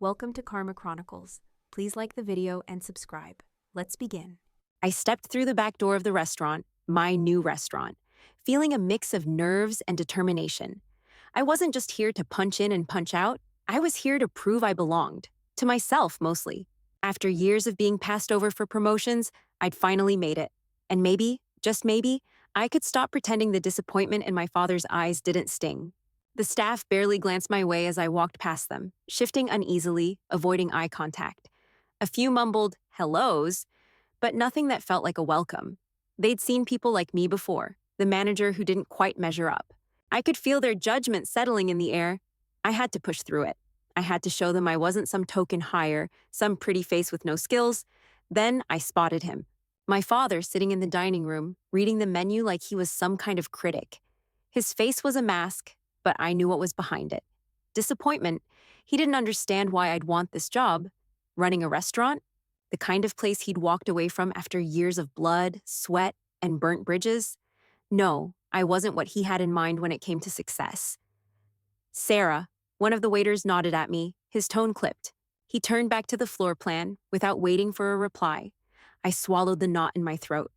Welcome to Karma Chronicles. Please like the video and subscribe. Let's begin. I stepped through the back door of the restaurant, my new restaurant, feeling a mix of nerves and determination. I wasn't just here to punch in and punch out. I was here to prove I belonged. To myself, mostly. After years of being passed over for promotions, I'd finally made it. And maybe, just maybe, I could stop pretending the disappointment in my father's eyes didn't sting. The staff barely glanced my way as I walked past them, shifting uneasily, avoiding eye contact. A few mumbled hellos, but nothing that felt like a welcome. They'd seen people like me before, the manager who didn't quite measure up. I could feel their judgment settling in the air. I had to push through it. I had to show them I wasn't some token hire, some pretty face with no skills. Then I spotted him. My father sitting in the dining room, reading the menu like he was some kind of critic. His face was a mask, but I knew what was behind it. Disappointment. He didn't understand why I'd want this job. Running a restaurant? The kind of place he'd walked away from after years of blood, sweat, and burnt bridges? No, I wasn't what he had in mind when it came to success. Sarah, one of the waiters, nodded at me, his tone clipped. He turned back to the floor plan without waiting for a reply. I swallowed the knot in my throat.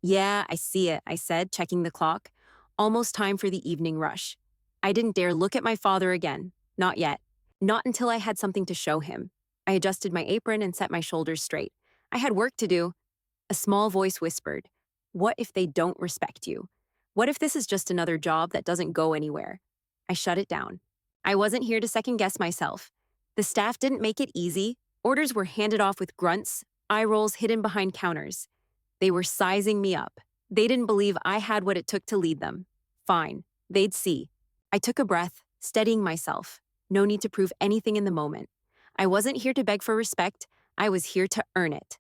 Yeah, I see it, I said, checking the clock. Almost time for the evening rush. I didn't dare look at my father again. Not yet. Not until I had something to show him. I adjusted my apron and set my shoulders straight. I had work to do. A small voice whispered, "What if they don't respect you? What if this is just another job that doesn't go anywhere?" I shut it down. I wasn't here to second-guess myself. The staff didn't make it easy. Orders were handed off with grunts, eye rolls hidden behind counters. They were sizing me up. They didn't believe I had what it took to lead them. Fine, they'd see. I took a breath, steadying myself. No need to prove anything in the moment. I wasn't here to beg for respect. I was here to earn it.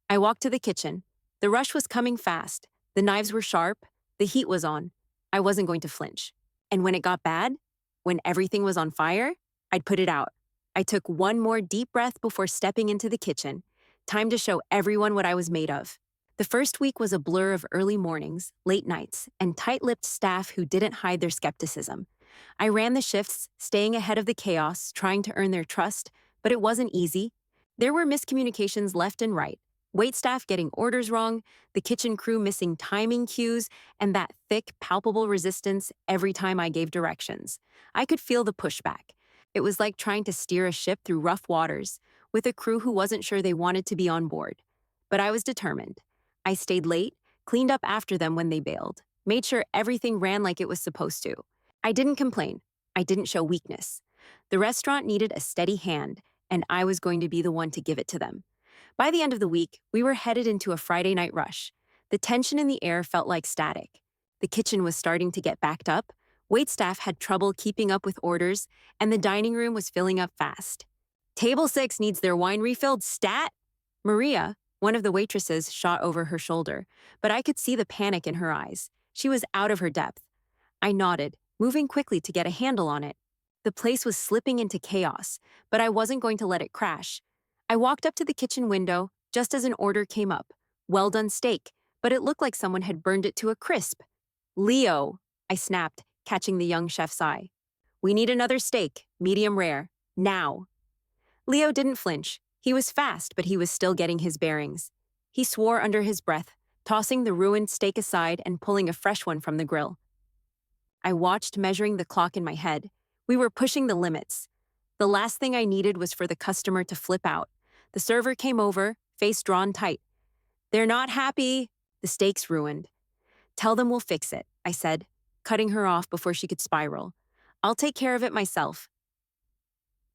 I walked to the kitchen. The rush was coming fast. The knives were sharp. The heat was on. I wasn't going to flinch. And when it got bad, when everything was on fire, I'd put it out. I took one more deep breath before stepping into the kitchen. Time to show everyone what I was made of. The first week was a blur of early mornings, late nights, and tight-lipped staff who didn't hide their skepticism. I ran the shifts, staying ahead of the chaos, trying to earn their trust, but it wasn't easy. There were miscommunications left and right. Waitstaff getting orders wrong, the kitchen crew missing timing cues, and that thick, palpable resistance every time I gave directions. I could feel the pushback. It was like trying to steer a ship through rough waters, with a crew who wasn't sure they wanted to be on board. But I was determined. I stayed late, cleaned up after them when they bailed, made sure everything ran like it was supposed to. I didn't complain. I didn't show weakness. The restaurant needed a steady hand, and I was going to be the one to give it to them. By the end of the week, we were headed into a Friday night rush. The tension in the air felt like static. The kitchen was starting to get backed up, waitstaff had trouble keeping up with orders, and the dining room was filling up fast. "Table 6 needs their wine refilled stat!" Maria, one of the waitresses, shot over her shoulder, but I could see the panic in her eyes. She was out of her depth. I nodded, moving quickly to get a handle on it. The place was slipping into chaos, but I wasn't going to let it crash. I walked up to the kitchen window just as an order came up. Well-done steak, but it looked like someone had burned it to a crisp. "Leo," I snapped, catching the young chef's eye. "We need another steak, medium rare, now." Leo didn't flinch. He was fast, but he was still getting his bearings. He swore under his breath, tossing the ruined steak aside and pulling a fresh one from the grill. I watched, measuring the clock in my head. We were pushing the limits. The last thing I needed was for the customer to flip out. The server came over, face drawn tight. "They're not happy. The steak's ruined." "Tell them we'll fix it," I said, cutting her off before she could spiral. "I'll take care of it myself."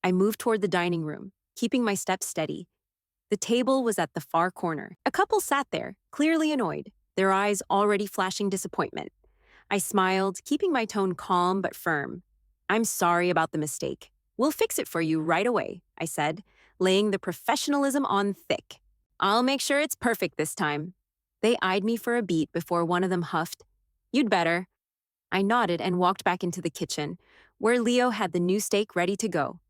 I moved toward the dining room, keeping my steps steady. The table was at the far corner. A couple sat there, clearly annoyed, their eyes already flashing disappointment. I smiled, keeping my tone calm but firm. "I'm sorry about the mistake. We'll fix it for you right away," I said, laying the professionalism on thick. "I'll make sure it's perfect this time." They eyed me for a beat before one of them huffed, "You'd better." I nodded and walked back into the kitchen, where Leo had the new steak ready to go.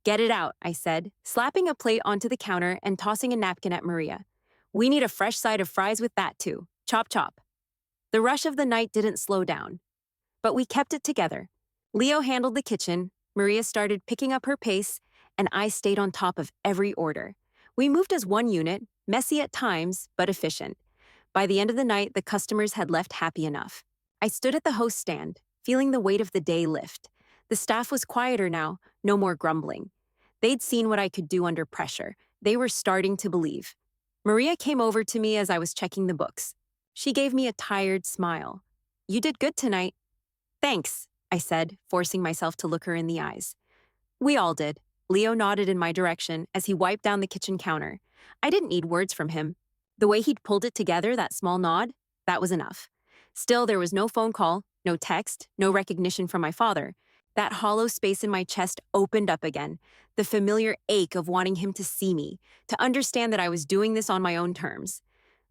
"Get it out," I said, slapping a plate onto the counter and tossing a napkin at Maria. "We need a fresh side of fries with that too. Chop chop." The rush of the night didn't slow down, but we kept it together. Leo handled the kitchen, Maria started picking up her pace, and I stayed on top of every order. We moved as one unit, messy at times, but efficient. By the end of the night, the customers had left happy enough. I stood at the host stand, feeling the weight of the day lift. The staff was quieter now, no more grumbling. They'd seen what I could do under pressure. They were starting to believe. Maria came over to me as I was checking the books. She gave me a tired smile. "You did good tonight." "Thanks," I said, forcing myself to look her in the eyes. "We all did." Leo nodded in my direction as he wiped down the kitchen counter. I didn't need words from him. The way he'd pulled it together, that small nod, that was enough. Still, there was no phone call, no text, no recognition from my father. That hollow space in my chest opened up again, the familiar ache of wanting him to see me, to understand that I was doing this on my own terms.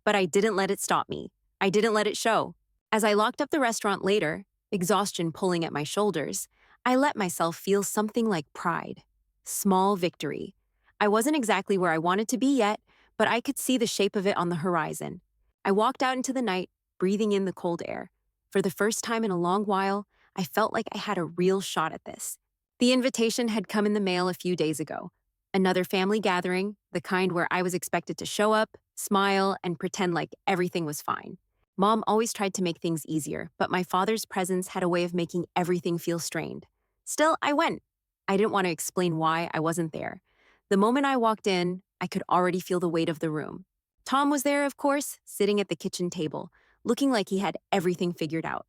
But I didn't let it stop me. I didn't let it show. As I locked up the restaurant later, exhaustion pulling at my shoulders, I let myself feel something like pride. Small victory. I wasn't exactly where I wanted to be yet, but I could see the shape of it on the horizon. I walked out into the night, breathing in the cold air. For the first time in a long while, I felt like I had a real shot at this. The invitation had come in the mail a few days ago. Another family gathering, the kind where I was expected to show up, smile, and pretend like everything was fine. Mom always tried to make things easier, but my father's presence had a way of making everything feel strained. Still, I went. I didn't want to explain why I wasn't there. The moment I walked in, I could already feel the weight of the room. Tom was there, of course, sitting at the kitchen table, looking like he had everything figured out.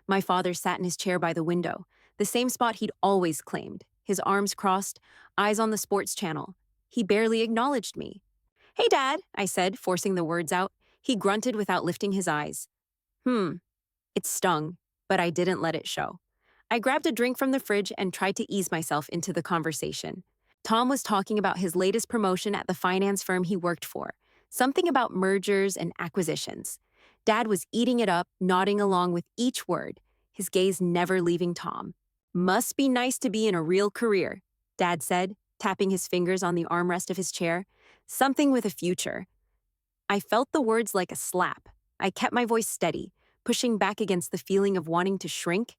My father sat in his chair by the window, the same spot he'd always claimed, his arms crossed, eyes on the sports channel. He barely acknowledged me. "Hey, Dad," I said, forcing the words out. He grunted without lifting his eyes. It stung, but I didn't let it show. I grabbed a drink from the fridge and tried to ease myself into the conversation. Tom was talking about his latest promotion at the finance firm he worked for, something about mergers and acquisitions. Dad was eating it up, nodding along with each word, his gaze never leaving Tom. "Must be nice to be in a real career," Dad said, tapping his fingers on the armrest of his chair. "Something with a future." I felt the words like a slap. I kept my voice steady, pushing back against the feeling of wanting to shrink.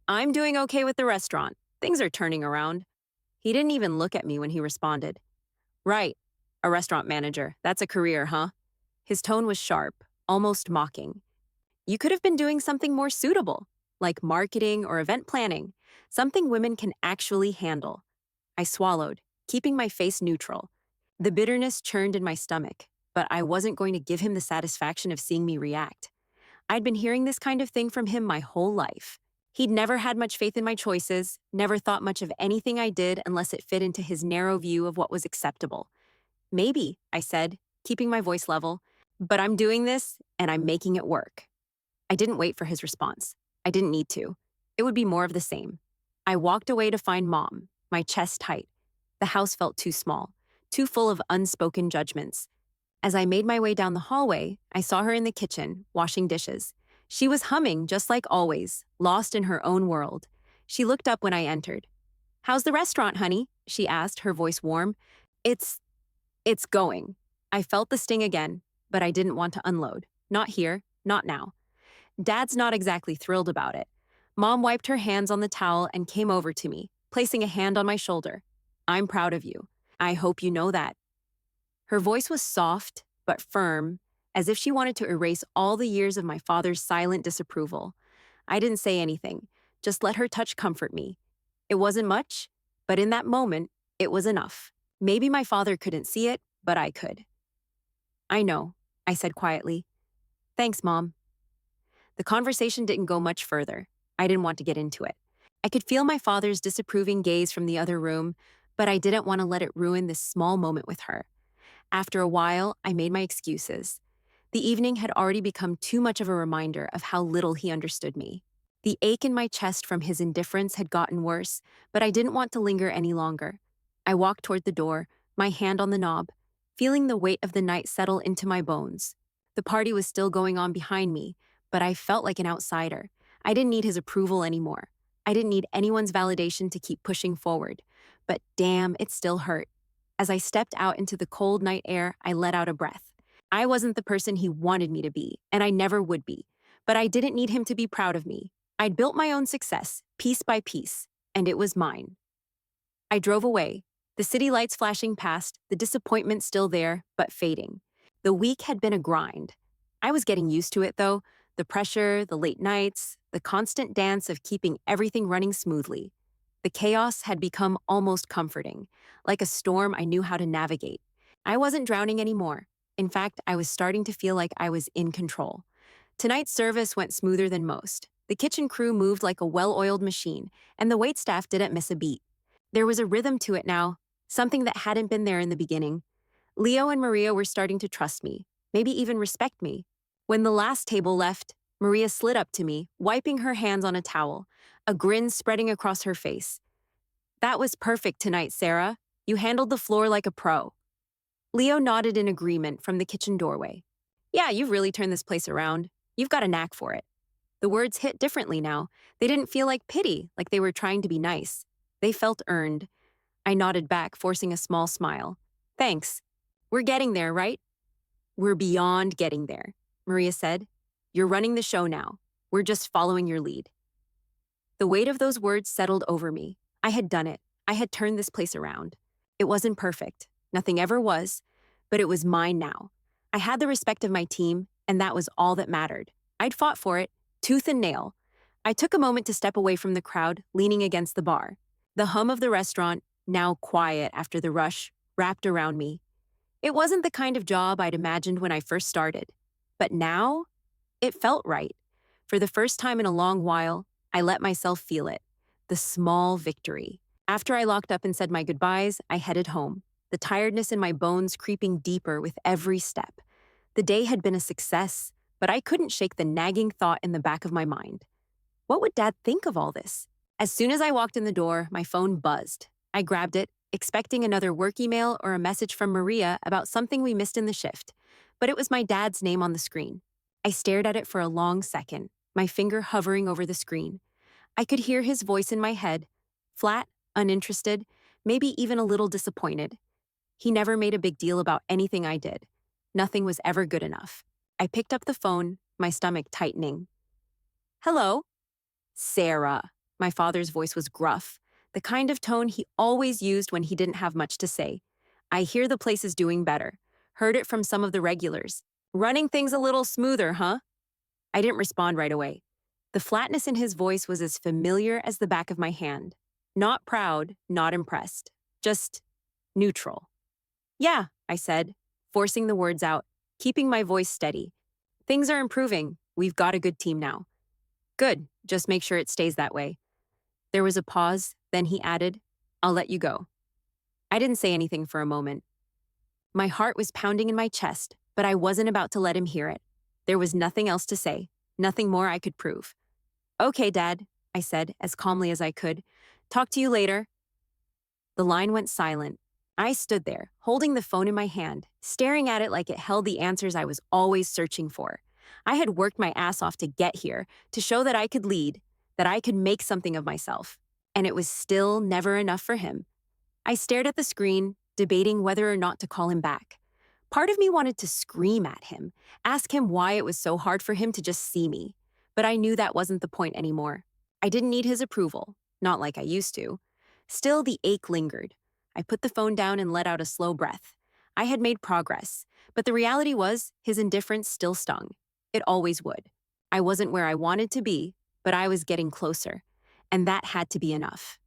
"I'm doing okay with the restaurant. Things are turning around." He didn't even look at me when he responded. "Right. A restaurant manager. That's a career, huh?" His tone was sharp, almost mocking. "You could have been doing something more suitable, like marketing or event planning, something women can actually handle." I swallowed, keeping my face neutral. The bitterness churned in my stomach, but I wasn't going to give him the satisfaction of seeing me react. I'd been hearing this kind of thing from him my whole life. He'd never had much faith in my choices, never thought much of anything I did unless it fit into his narrow view of what was acceptable. "Maybe," I said, keeping my voice level, "but I'm doing this, and I'm making it work." I didn't wait for his response. I didn't need to. It would be more of the same. I walked away to find Mom, my chest tight. The house felt too small, too full of unspoken judgments. As I made my way down the hallway, I saw her in the kitchen, washing dishes. She was humming just like always, lost in her own world. She looked up when I entered. "How's the restaurant, honey?" she asked, her voice warm. It's going." I felt the sting again, but I didn't want to unload. Not here, not now. Dad's not exactly thrilled about it. Mom wiped her hands on the towel and came over to me, placing a hand on my shoulder. "I'm proud of you. I hope you know that." Her voice was soft, but firm, as if she wanted to erase all the years of my father's silent disapproval. I didn't say anything, just let her touch comfort me. It wasn't much, but in that moment, it was enough. Maybe my father couldn't see it, but I could. "I know," I said quietly. "Thanks, Mom." The conversation didn't go much further. I didn't want to get into it. I could feel my father's disapproving gaze from the other room, but I didn't want to let it ruin this small moment with her. After a while, I made my excuses. The evening had already become too much of a reminder of how little he understood me. The ache in my chest from his indifference had gotten worse, but I didn't want to linger any longer. I walked toward the door, my hand on the knob, feeling the weight of the night settle into my bones. The party was still going on behind me, but I felt like an outsider. I didn't need his approval anymore. I didn't need anyone's validation to keep pushing forward. But damn, it still hurt. As I stepped out into the cold night air, I let out a breath. I wasn't the person he wanted me to be, and I never would be. But I didn't need him to be proud of me. I'd built my own success, piece by piece, and it was mine. I drove away, The city lights flashing past, the disappointment still there, but fading. The week had been a grind. I was getting used to it, though, the pressure, the late nights, the constant dance of keeping everything running smoothly. The chaos had become almost comforting, like a storm I knew how to navigate. I wasn't drowning anymore. In fact, I was starting to feel like I was in control. Tonight's service went smoother than most. The kitchen crew moved like a well-oiled machine, and the waitstaff didn't miss a beat. There was a rhythm to it now, something that hadn't been there in the beginning. Leo and Maria were starting to trust me, maybe even respect me. When the last table left, Maria slid up to me, wiping her hands on a towel, a grin spreading across her face. "That was perfect tonight, Sarah. You handled the floor like a pro." Leo nodded in agreement from the kitchen doorway. "Yeah, you've really turned this place around. You've got a knack for it." The words hit differently now. They didn't feel like pity, like they were trying to be nice. They felt earned. I nodded back, forcing a small smile. "Thanks. We're getting there, right?" "We're beyond getting there," Maria said. "You're running the show now. We're just following your lead." The weight of those words settled over me. I had done it. I had turned this place around. It wasn't perfect. Nothing ever was. But it was mine now. I had the respect of my team, and that was all that mattered. I'd fought for it, tooth and nail. I took a moment to step away from the crowd, leaning against the bar. The hum of the restaurant, now quiet after the rush, wrapped around me. It wasn't the kind of job I'd imagined when I first started. But now, it felt right. For the first time in a long while, I let myself feel it. The small victory. After I locked up and said my goodbyes, I headed home, the tiredness in my bones creeping deeper with every step. The day had been a success, but I couldn't shake the nagging thought in the back of my mind. What would Dad think of all this? As soon as I walked in the door, my phone buzzed. I grabbed it, expecting another work email or a message from Maria about something we missed in the shift. But it was my dad's name on the screen. I stared at it for a long second, my finger hovering over the screen. I could hear his voice in my head, flat, uninterested, maybe even a little disappointed. He never made a big deal about anything I did. Nothing was ever good enough. I picked up the phone, my stomach tightening. "Hello?" "Sarah." My father's voice was gruff, the kind of tone he always used when he didn't have much to say. "I hear the place is doing better. Heard it from some of the regulars. Running things a little smoother, huh?" I didn't respond right away. The flatness in his voice was as familiar as the back of my hand. Not proud, not impressed. Just neutral. "Yeah," I said, forcing the words out, keeping my voice steady. "Things are improving. We've got a good team now." "Good. Just make sure it stays that way." There was a pause, then he added, "I'll let you go." I didn't say anything for a moment. My heart was pounding in my chest, but I wasn't about to let him hear it. There was nothing else to say, nothing more I could prove. "Okay, Dad," I said, as calmly as I could. "Talk to you later." The line went silent. I stood there, holding the phone in my hand, staring at it like it held the answers I was always searching for. I had worked my ass off to get here, to show that I could lead, that I could make something of myself. And it was still never enough for him. I stared at the screen, debating whether or not to call him back. Part of me wanted to scream at him, ask him why it was so hard for him to just see me. But I knew that wasn't the point anymore. I didn't need his approval, not like I used to. Still, the ache lingered. I put the phone down and let out a slow breath. I had made progress, but the reality was his indifference still stung. It always would. I wasn't where I wanted to be, but I was getting closer, and that had to be enough.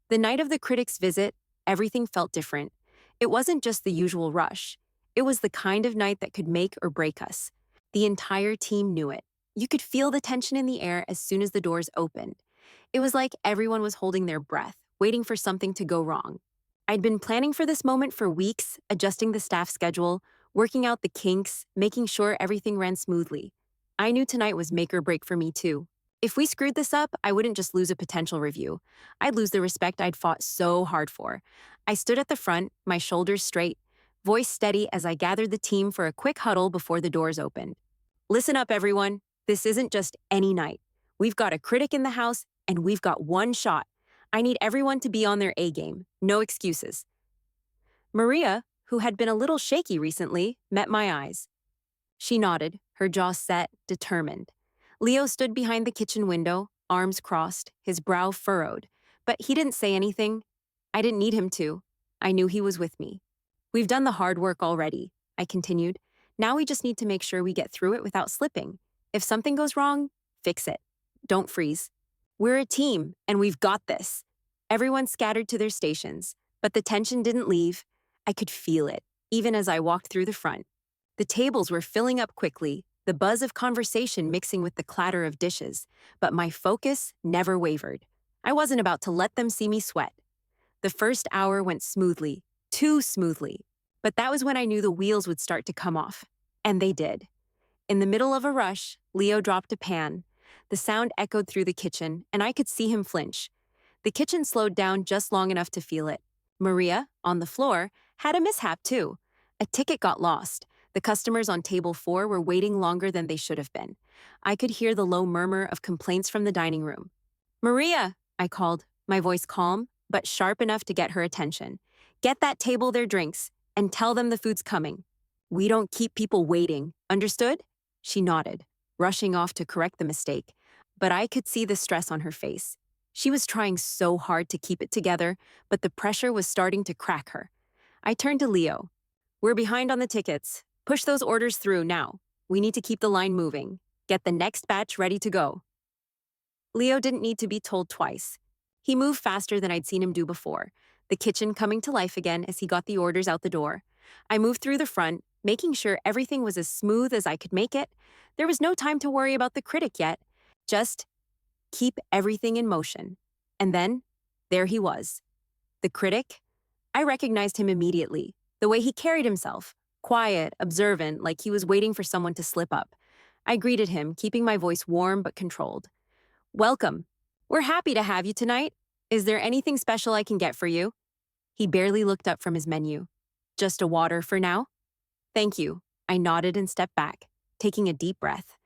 The night of the critic's visit, everything felt different. It wasn't just the usual rush. It was the kind of night that could make or break us. The entire team knew it. You could feel the tension in the air as soon as the doors opened. It was like everyone was holding their breath, waiting for something to go wrong. I'd been planning for this moment for weeks, adjusting the staff schedule, working out the kinks, making sure everything ran smoothly. I knew tonight was make or break for me too. If we screwed this up, I wouldn't just lose a potential review. I'd lose the respect I'd fought so hard for. I stood at the front, my shoulders straight, voice steady as I gathered the team for a quick huddle before the doors opened. "Listen up, everyone. This isn't just any night. We've got a critic in the house, and we've got one shot. I need everyone to be on their A game. No excuses." Maria, who had been a little shaky recently, met my eyes. She nodded, her jaw set, determined. Leo stood behind the kitchen window, arms crossed, his brow furrowed, but he didn't say anything. I didn't need him to. I knew he was with me. We've done the hard work already, I continued. Now we just need to make sure we get through it without slipping. If something goes wrong, fix it. Don't freeze. We're a team, and we've got this. Everyone scattered to their stations, but the tension didn't leave. I could feel it, even as I walked through the front. The tables were filling up quickly, the buzz of conversation mixing with the clatter of dishes, but my focus never wavered. I wasn't about to let them see me sweat. The first hour went smoothly, too smoothly, but that was when I knew the wheels would start to come off. And they did. In the middle of a rush, Leo dropped a pan. The sound echoed through the kitchen, and I could see him flinch. The kitchen slowed down just long enough to feel it. Maria, on the floor, had a mishap too. A ticket got lost. The customers on table 4 were waiting longer than they should have been. I could hear the low murmur of complaints from the dining room. "Maria," I called, my voice calm, but sharp enough to get her attention. "Get that table their drinks, and tell them the food's coming. We don't keep people waiting, understood?" She nodded, rushing off to correct the mistake, but I could see the stress on her face. She was trying so hard to keep it together, but the pressure was starting to crack her. I turned to Leo. "We're behind on the tickets. Push those orders through now. We need to keep the line moving. Get the next batch ready to go." Leo didn't need to be told twice. He moved faster than I'd seen him do before, the kitchen coming to life again as he got the orders out the door. I moved through the front, making sure everything was as smooth as I could make it. There was no time to worry about the critic yet. Just keep everything in motion. And then, there he was. The critic? I recognized him immediately. The way he carried himself. Quiet, observant, like he was waiting for someone to slip up. I greeted him, keeping my voice warm but controlled. "Welcome. We're happy to have you tonight. Is there anything special I can get for you?" He barely looked up from his menu. "Just a water for now?" "Thank you." I nodded and stepped back, taking a deep breath.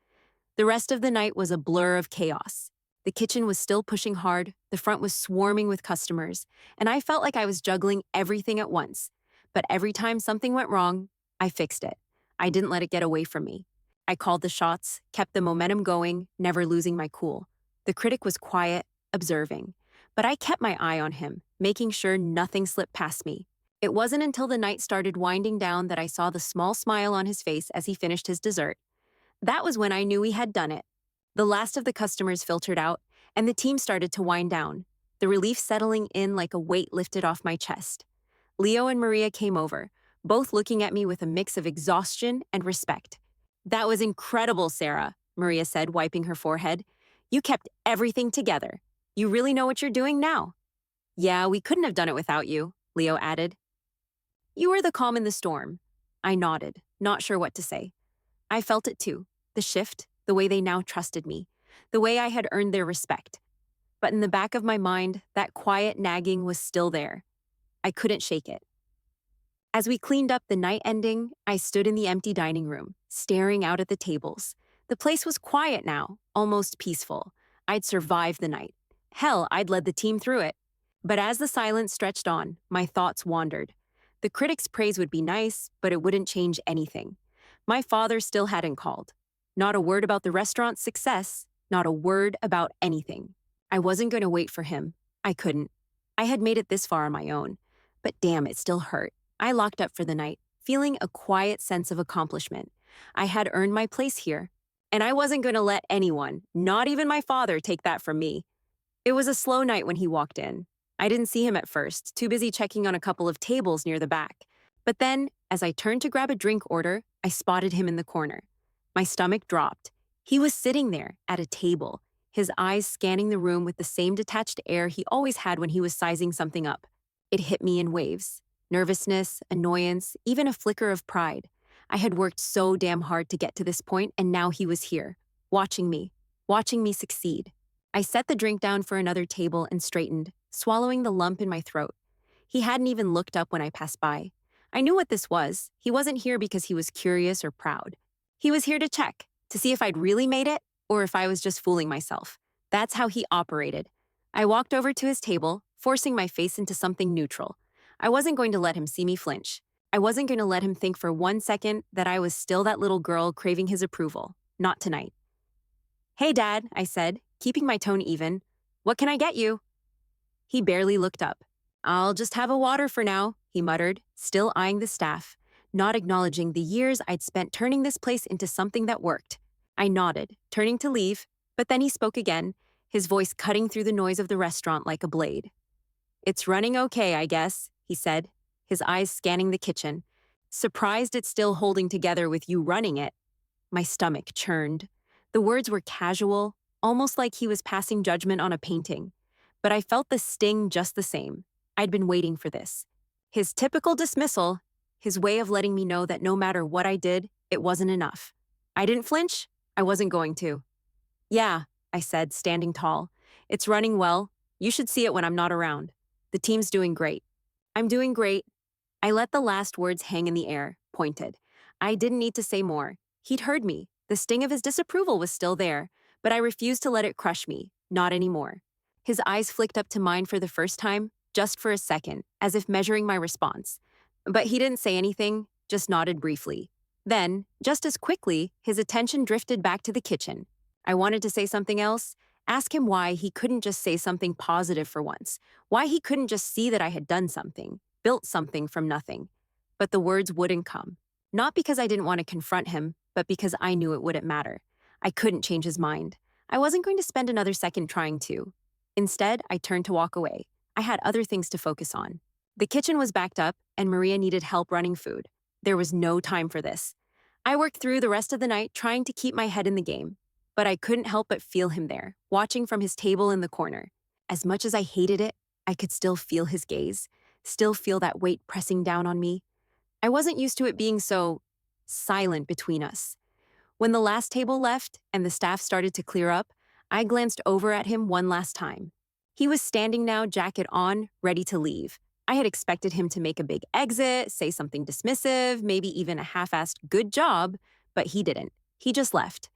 The rest of the night was a blur of chaos. The kitchen was still pushing hard, the front was swarming with customers, and I felt like I was juggling everything at once. But every time something went wrong, I fixed it. I didn't let it get away from me. I called the shots, kept the momentum going, never losing my cool. The critic was quiet, observing. But I kept my eye on him, making sure nothing slipped past me. It wasn't until the night started winding down that I saw the small smile on his face as he finished his dessert. That was when I knew he had done it. The last of the customers filtered out, and the team started to wind down, the relief settling in like a weight lifted off my chest. Leo and Maria came over, both looking at me with a mix of exhaustion and respect. "That was incredible, Sarah," Maria said, wiping her forehead. "You kept everything together. You really know what you're doing now." "Yeah, we couldn't have done it without you," Leo added. "You were the calm in the storm." I nodded, not sure what to say. I felt it too, the shift, the way they now trusted me, the way I had earned their respect. But in the back of my mind, that quiet nagging was still there. I couldn't shake it. As we cleaned up the night ending, I stood in the empty dining room, staring out at the tables. The place was quiet now, almost peaceful. I'd survived the night. Hell, I'd led the team through it. But as the silence stretched on, my thoughts wandered. The critics' praise would be nice, but it wouldn't change anything. My father still hadn't called. Not a word about the restaurant's success, not a word about anything. I wasn't going to wait for him. I couldn't. I had made it this far on my own. But damn, it still hurt. I locked up for the night, feeling a quiet sense of accomplishment. I had earned my place here, and I wasn't going to let anyone, not even my father, take that from me. It was a slow night when he walked in. I didn't see him at first, too busy checking on a couple of tables near the back. But then, as I turned to grab a drink order, I spotted him in the corner. My stomach dropped. He was sitting there, at a table, his eyes scanning the room with the same detached air he always had when he was sizing something up. It hit me in waves. Nervousness, annoyance, even a flicker of pride. I had worked so damn hard to get to this point, and now he was here, watching me succeed. I set the drink down for another table and straightened, swallowing the lump in my throat. He hadn't even looked up when I passed by. I knew what this was. He wasn't here because he was curious or proud. He was here to check, to see if I'd really made it, or if I was just fooling myself. That's how he operated. I walked over to his table, forcing my face into something neutral. I wasn't going to let him see me flinch. I wasn't going to let him think for 1 second that I was still that little girl craving his approval. Not tonight. "Hey, Dad," I said, keeping my tone even. "What can I get you?" He barely looked up. I'll just have a water for now, he muttered, still eyeing the staff, not acknowledging the years I'd spent turning this place into something that worked. I nodded, turning to leave, but then he spoke again, his voice cutting through the noise of the restaurant like a blade. It's running okay, I guess, he said, his eyes scanning the kitchen. Surprised it's still holding together with you running it. My stomach churned. The words were casual, almost like he was passing judgment on a painting. But I felt the sting just the same. I'd been waiting for this. His typical dismissal, his way of letting me know that no matter what I did, it wasn't enough. I didn't flinch. I wasn't going to. Yeah, I said, standing tall. It's running well. You should see it when I'm not around. The team's doing great. I'm doing great. I let the last words hang in the air, pointed. I didn't need to say more. He'd heard me. The sting of his disapproval was still there, but I refused to let it crush me. Not anymore. His eyes flicked up to mine for the first time, just for a second, as if measuring my response. But he didn't say anything, just nodded briefly. Then, just as quickly, his attention drifted back to the kitchen. I wanted to say something else, ask him why he couldn't just say something positive for once, why he couldn't just see that I had done something, built something from nothing. But the words wouldn't come. Not because I didn't want to confront him, but because I knew it wouldn't matter. I couldn't change his mind. I wasn't going to spend another second trying to. Instead, I turned to walk away. I had other things to focus on. The kitchen was backed up, and Maria needed help running food. There was no time for this. I worked through the rest of the night trying to keep my head in the game. But I couldn't help but feel him there, watching from his table in the corner. As much as I hated it, I could still feel his gaze, still feel that weight pressing down on me. I wasn't used to it being so silent between us. When the last table left and the staff started to clear up, I glanced over at him one last time. He was standing now, jacket on, ready to leave. I had expected him to make a big exit, say something dismissive, maybe even a half-assed good job, but he didn't. He just left.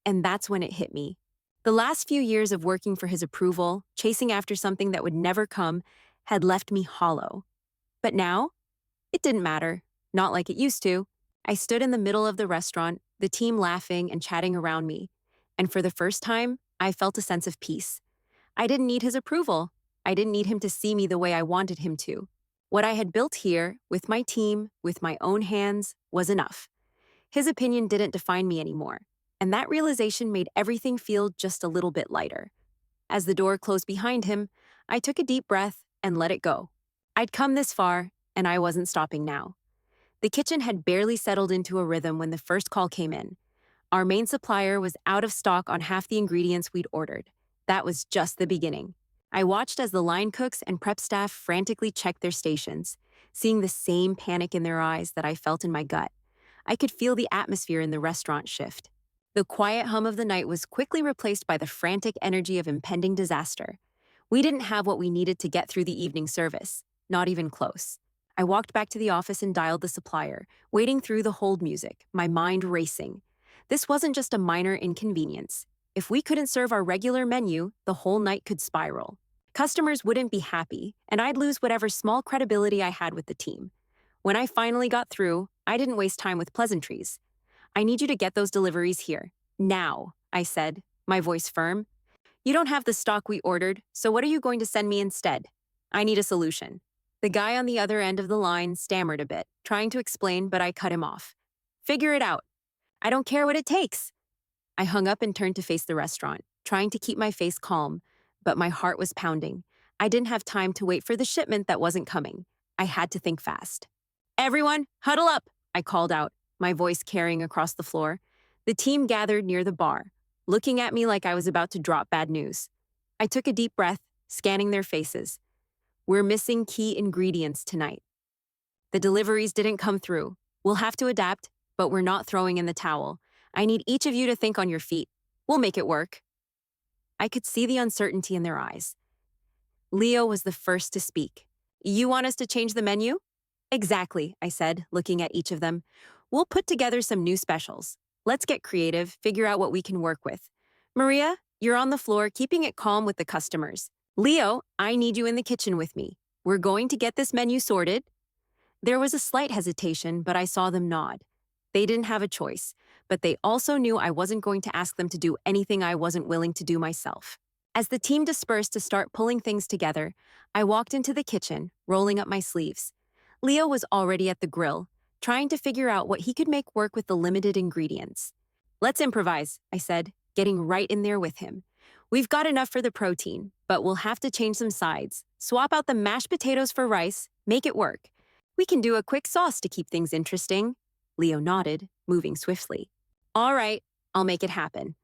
And that's when it hit me. The last few years of working for his approval, chasing after something that would never come, had left me hollow. But now, it didn't matter. Not like it used to. I stood in the middle of the restaurant, the team laughing and chatting around me. And for the first time, I felt a sense of peace. I didn't need his approval. I didn't need him to see me the way I wanted him to. What I had built here, with my team, with my own hands, was enough. His opinion didn't define me anymore. And that realization made everything feel just a little bit lighter. As the door closed behind him, I took a deep breath and let it go. I'd come this far, and I wasn't stopping now. The kitchen had barely settled into a rhythm when the first call came in. Our main supplier was out of stock on half the ingredients we'd ordered. That was just the beginning. I watched as the line cooks and prep staff frantically checked their stations, seeing the same panic in their eyes that I felt in my gut. I could feel the atmosphere in the restaurant shift. The quiet hum of the night was quickly replaced by the frantic energy of impending disaster. We didn't have what we needed to get through the evening service, not even close. I walked back to the office and dialed the supplier, waiting through the hold music, my mind racing. This wasn't just a minor inconvenience. If we couldn't serve our regular menu, the whole night could spiral. Customers wouldn't be happy, and I'd lose whatever small credibility I had with the team. When I finally got through, I didn't waste time with pleasantries. I need you to get those deliveries here. Now, I said, my voice firm. You don't have the stock we ordered, so what are you going to send me instead? I need a solution. The guy on the other end of the line stammered a bit, trying to explain, but I cut him off. Figure it out. I don't care what it takes. I hung up and turned to face the restaurant, trying to keep my face calm, but my heart was pounding. I didn't have time to wait for the shipment that wasn't coming. I had to think fast. Everyone, huddle up, I called out, my voice carrying across the floor. The team gathered near the bar, looking at me like I was about to drop bad news. I took a deep breath, scanning their faces. We're missing key ingredients tonight. The deliveries didn't come through. We'll have to adapt, but we're not throwing in the towel. I need each of you to think on your feet. We'll make it work. I could see the uncertainty in their eyes. Leo was the first to speak. You want us to change the menu? Exactly, I said, looking at each of them. We'll put together some new specials. Let's get creative, figure out what we can work with. Maria, you're on the floor, keeping it calm with the customers. Leo, I need you in the kitchen with me. We're going to get this menu sorted. There was a slight hesitation, but I saw them nod. They didn't have a choice, but they also knew I wasn't going to ask them to do anything I wasn't willing to do myself. As the team dispersed to start pulling things together, I walked into the kitchen, rolling up my sleeves. Leo was already at the grill, trying to figure out what he could make work with the limited ingredients. Let's improvise, I said, getting right in there with him. We've got enough for the protein, but we'll have to change some sides. Swap out the mashed potatoes for rice, make it work. We can do a quick sauce to keep things interesting. Leo nodded, moving swiftly. All right, I'll make it happen.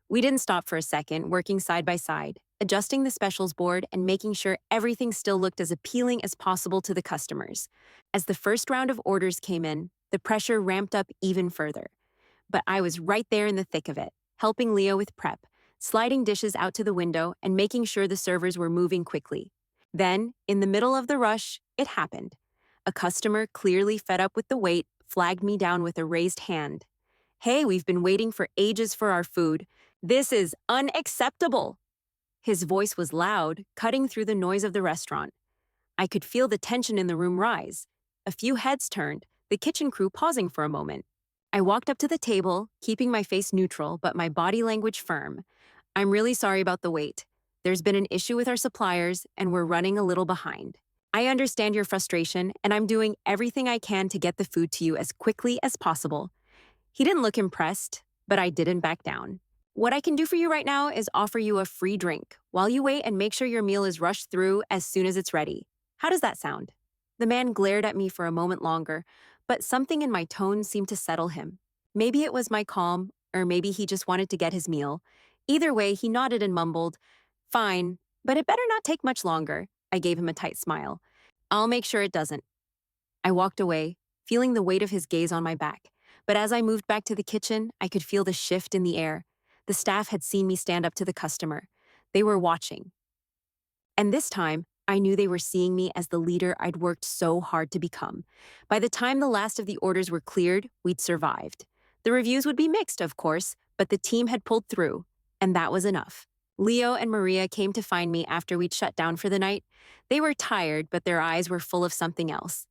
We didn't stop for a second, working side by side, adjusting the specials board and making sure everything still looked as appealing as possible to the customers. As the first round of orders came in, the pressure ramped up even further. But I was right there in the thick of it, helping Leo with prep, sliding dishes out to the window and making sure the servers were moving quickly. Then, in the middle of the rush, it happened. A customer, clearly fed up with the wait, flagged me down with a raised hand. Hey, we've been waiting for ages for our food. This is unacceptable. His voice was loud, cutting through the noise of the restaurant. I could feel the tension in the room rise. A few heads turned, the kitchen crew pausing for a moment. I walked up to the table, keeping my face neutral but my body language firm. I'm really sorry about the wait. There's been an issue with our suppliers, and we're running a little behind. I understand your frustration, and I'm doing everything I can to get the food to you as quickly as possible. He didn't look impressed, but I didn't back down. What I can do for you right now is offer you a free drink while you wait and make sure your meal is rushed through as soon as it's ready. How does that sound? The man glared at me for a moment longer, but something in my tone seemed to settle him. Maybe it was my calm, or maybe he just wanted to get his meal. Either way, he nodded and mumbled, "Fine, but it better not take much longer." I gave him a tight smile. "I'll make sure it doesn't." I walked away, feeling the weight of his gaze on my back. But as I moved back to the kitchen, I could feel the shift in the air. The staff had seen me stand up to the customer. They were watching. And this time, I knew they were seeing me as the leader I'd worked so hard to become. By the time the last of the orders were cleared, we'd survived. The reviews would be mixed, of course, but the team had pulled through, and that was enough. Leo and Maria came to find me after we'd shut down for the night. They were tired, but their eyes were full of something else.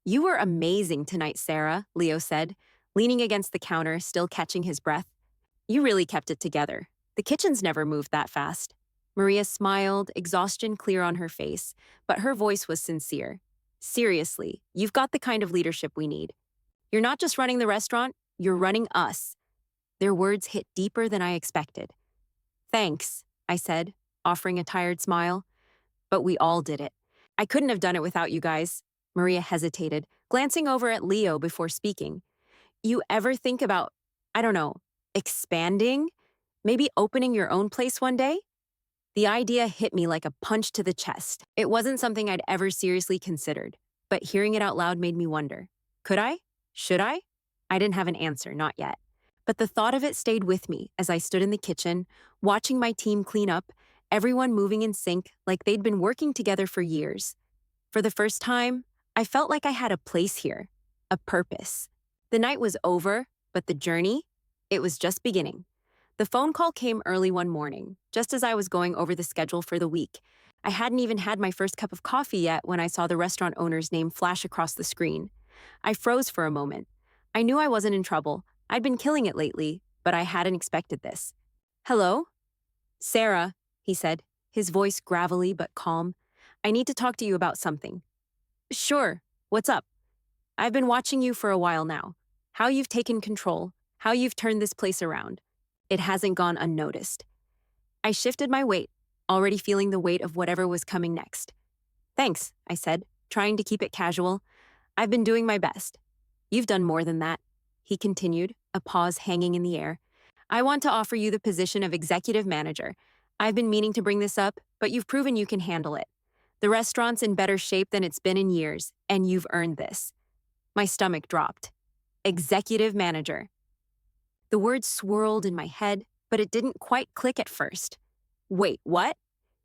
"You were amazing tonight, Sarah," Leo said, leaning against the counter, still catching his breath. "You really kept it together. The kitchen's never moved that fast." Maria smiled, exhaustion clear on her face, but her voice was sincere. "Seriously, you've got the kind of leadership we need. You're not just running the restaurant, you're running us." Their words hit deeper than I expected. "Thanks," I said, offering a tired smile. "But we all did it. I couldn't have done it without you guys." Maria hesitated, glancing over at Leo before speaking. "You ever think about, I don't know, expanding? Maybe opening your own place one day?" The idea hit me like a punch to the chest. It wasn't something I'd ever seriously considered, but hearing it out loud made me wonder. Could I? Should I? I didn't have an answer, not yet. But the thought of it stayed with me as I stood in the kitchen, watching my team clean up, everyone moving in sync like they'd been working together for years. For the first time, I felt like I had a place here, a purpose. The night was over, but the journey, it was just beginning. The phone call came early one morning, just as I was going over the schedule for the week. I hadn't even had my first cup of coffee yet when I saw the restaurant owner's name flash across the screen. I froze for a moment. I knew I wasn't in trouble. I'd been killing it lately, but I hadn't expected this. "Hello?" "Sarah," he said, his voice gravelly but calm. "I need to talk to you about something." "Sure. What's up?" "I've been watching you for a while now. How you've taken control, how you've turned this place around. It hasn't gone unnoticed." I shifted my weight, already feeling the weight of whatever was coming next. "Thanks," I said, trying to keep it casual. "I've been doing my best." "You've done more than that," he continued, a pause hanging in the air. "I want to offer you the position of executive manager. I've been meaning to bring this up, but you've proven you can handle it. The restaurant's in better shape than it's been in years, and you've earned this." My stomach dropped. Executive manager. The word swirled in my head, but it didn't quite click at first. "Wait, what?"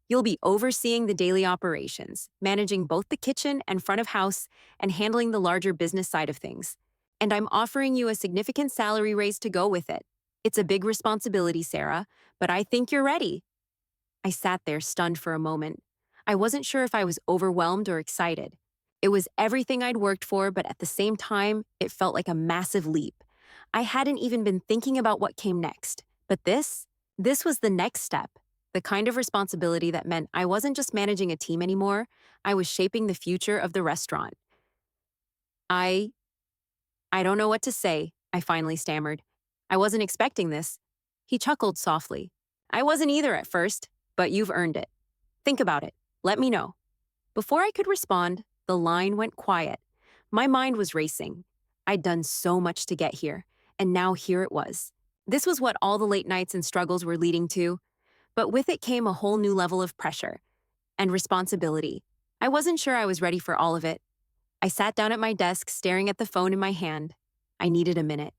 "You'll be overseeing the daily operations, managing both the kitchen and front of house, and handling the larger business side of things. And I'm offering you a significant salary raise to go with it. It's a big responsibility, Sarah, but I think you're ready." I sat there stunned for a moment. I wasn't sure if I was overwhelmed or excited. It was everything I'd worked for, but at the same time, it felt like a massive leap. I hadn't even been thinking about what came next. But this was the next step. The kind of responsibility that meant I wasn't just managing a team anymore, I was shaping the future of the restaurant. I I don't know what to say, I finally stammered. I wasn't expecting this. He chuckled softly. I wasn't either at first, but you've earned it. Think about it. Let me know. Before I could respond, the line went quiet. My mind was racing. I'd done so much to get here, and now here it was. This was what all the late nights and struggles were leading to, but with it came a whole new level of pressure and responsibility. I wasn't sure I was ready for all of it. I sat down at my desk, staring at the phone in my hand. I needed a minute.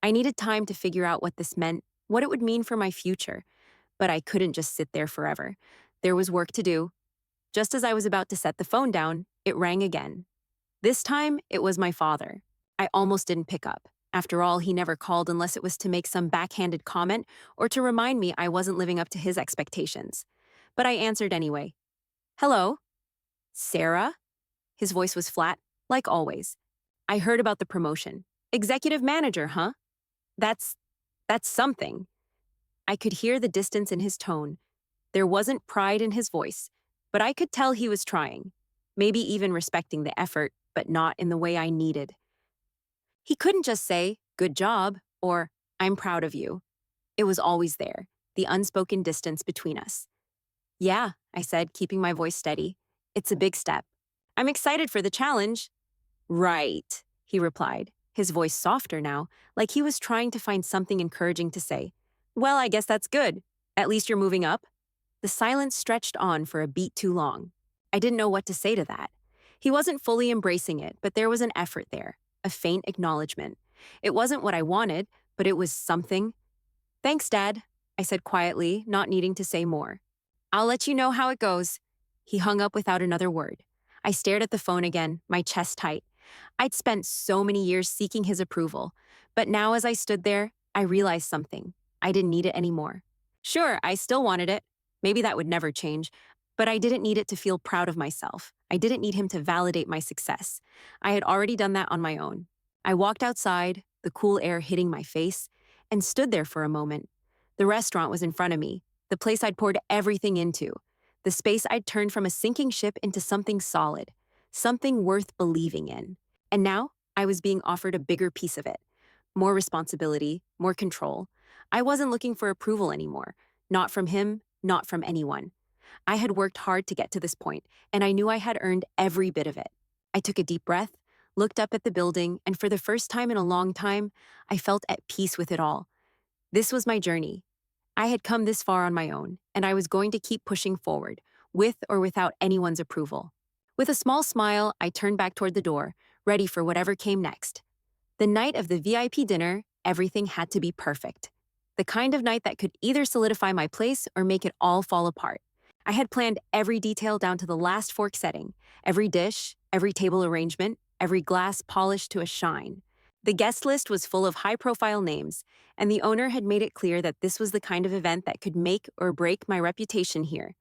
I needed time to figure out what this meant, what it would mean for my future. But I couldn't just sit there forever. There was work to do. Just as I was about to set the phone down, it rang again. This time, it was my father. I almost didn't pick up. After all, he never called unless it was to make some backhanded comment or to remind me I wasn't living up to his expectations. But I answered anyway. Hello? Sarah? His voice was flat, like always. I heard about the promotion. Executive manager, huh? That's something. I could hear the distance in his tone. There wasn't pride in his voice, but I could tell he was trying, maybe even respecting the effort, but not in the way I needed. He couldn't just say, good job, or I'm proud of you. It was always there, the unspoken distance between us. Yeah, I said, keeping my voice steady. It's a big step. I'm excited for the challenge. Right, he replied, his voice softer now, like he was trying to find something encouraging to say. Well, I guess that's good. At least you're moving up. The silence stretched on for a beat too long. I didn't know what to say to that. He wasn't fully embracing it, but there was an effort there, a faint acknowledgement. It wasn't what I wanted, but it was something. Thanks, Dad, I said quietly, not needing to say more. I'll let you know how it goes. He hung up without another word. I stared at the phone again, my chest tight. I'd spent so many years seeking his approval, but now as I stood there, I realized something. I didn't need it anymore. Sure, I still wanted it. Maybe that would never change, but I didn't need it to feel proud of myself. I didn't need him to validate my success. I had already done that on my own. I walked outside, the cool air hitting my face, and stood there for a moment. The restaurant was in front of me, the place I'd poured everything into, the space I'd turned from a sinking ship into something solid, something worth believing in. And now, I was being offered a bigger piece of it. More responsibility, more control. I wasn't looking for approval anymore. Not from him, not from anyone. I had worked hard to get to this point, and I knew I had earned every bit of it. I took a deep breath, looked up at the building, and for the first time in a long time, I felt at peace with it all. This was my journey. I had come this far on my own, and I was going to keep pushing forward, with or without anyone's approval. With a small smile, I turned back toward the door, ready for whatever came next. The night of the VIP dinner, everything had to be perfect. The kind of night that could either solidify my place or make it all fall apart. I had planned every detail down to the last fork setting, every dish, every table arrangement, every glass polished to a shine. The guest list was full of high-profile names, and the owner had made it clear that this was the kind of event that could make or break my reputation here.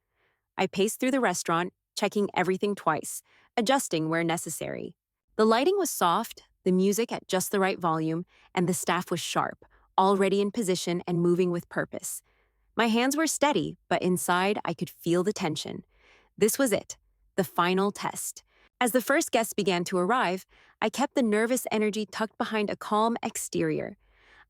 I paced through the restaurant, checking everything twice, adjusting where necessary. The lighting was soft, the music at just the right volume, and the staff was sharp, already in position and moving with purpose. My hands were steady, but inside I could feel the tension. This was it, the final test. As the first guests began to arrive, I kept the nervous energy tucked behind a calm exterior.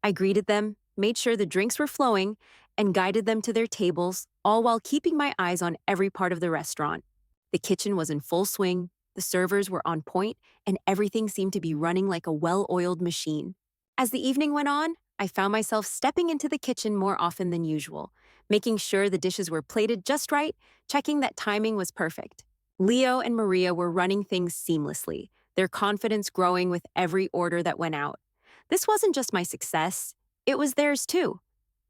I greeted them, made sure the drinks were flowing, and guided them to their tables, all while keeping my eyes on every part of the restaurant. The kitchen was in full swing, the servers were on point, and everything seemed to be running like a well-oiled machine. As the evening went on, I found myself stepping into the kitchen more often than usual, making sure the dishes were plated just right, checking that timing was perfect. Leo and Maria were running things seamlessly, their confidence growing with every order that went out. This wasn't just my success, it was theirs too.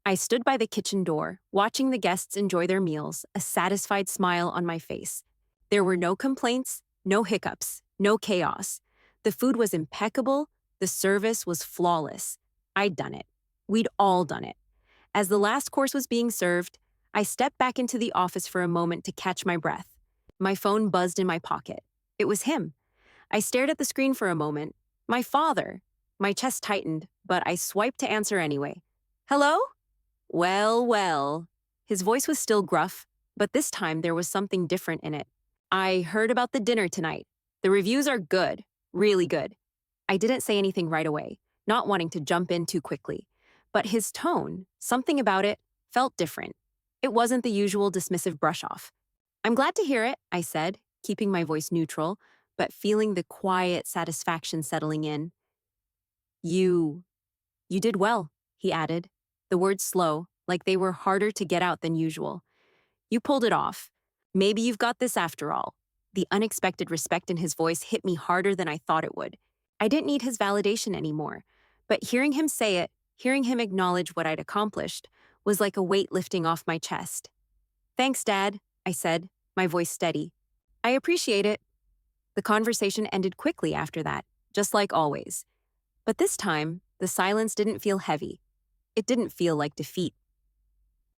I stood by the kitchen door, watching the guests enjoy their meals, a satisfied smile on my face. There were no complaints, no hiccups, no chaos. The food was impeccable, the service was flawless. I'd done it. We'd all done it. As the last course was being served, I stepped back into the office for a moment to catch my breath. My phone buzzed in my pocket. It was him. I stared at the screen for a moment. My father. My chest tightened, but I swiped to answer anyway. Hello? Well, well. His voice was still gruff, but this time there was something different in it. I heard about the dinner tonight. The reviews are good, really good. I didn't say anything right away, not wanting to jump in too quickly. But his tone, something about it, felt different. It wasn't the usual dismissive brush off. I'm glad to hear it, I said, keeping my voice neutral, but feeling the quiet satisfaction settling in. You did well, he added, the words slow, like they were harder to get out than usual. You pulled it off. Maybe you've got this after all. The unexpected respect in his voice hit me harder than I thought it would. I didn't need his validation anymore, but hearing him say it, hearing him acknowledge what I'd accomplished, was like a weight lifting off my chest. Thanks, Dad, I said, my voice steady. I appreciate it. The conversation ended quickly after that, just like always. But this time, the silence didn't feel heavy. It didn't feel like defeat.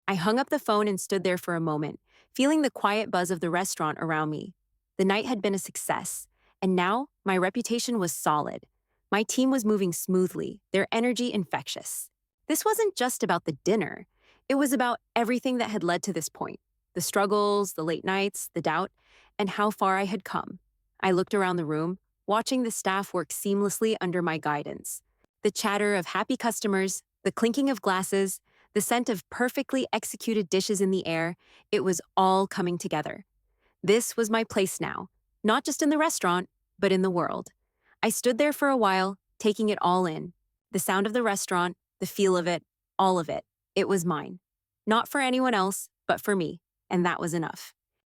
I hung up the phone and stood there for a moment, feeling the quiet buzz of the restaurant around me. The night had been a success, and now my reputation was solid. My team was moving smoothly, their energy infectious. This wasn't just about the dinner. It was about everything that had led to this point. The struggles, the late nights, the doubt, and how far I had come. I looked around the room, watching the staff work seamlessly under my guidance. The chatter of happy customers, the clinking of glasses, the scent of perfectly executed dishes in the air, it was all coming together. This was my place now, not just in the restaurant, but in the world. I stood there for a while, taking it all in. The sound of the restaurant, the feel of it, all of it. It was mine. Not for anyone else, but for me, and that was enough.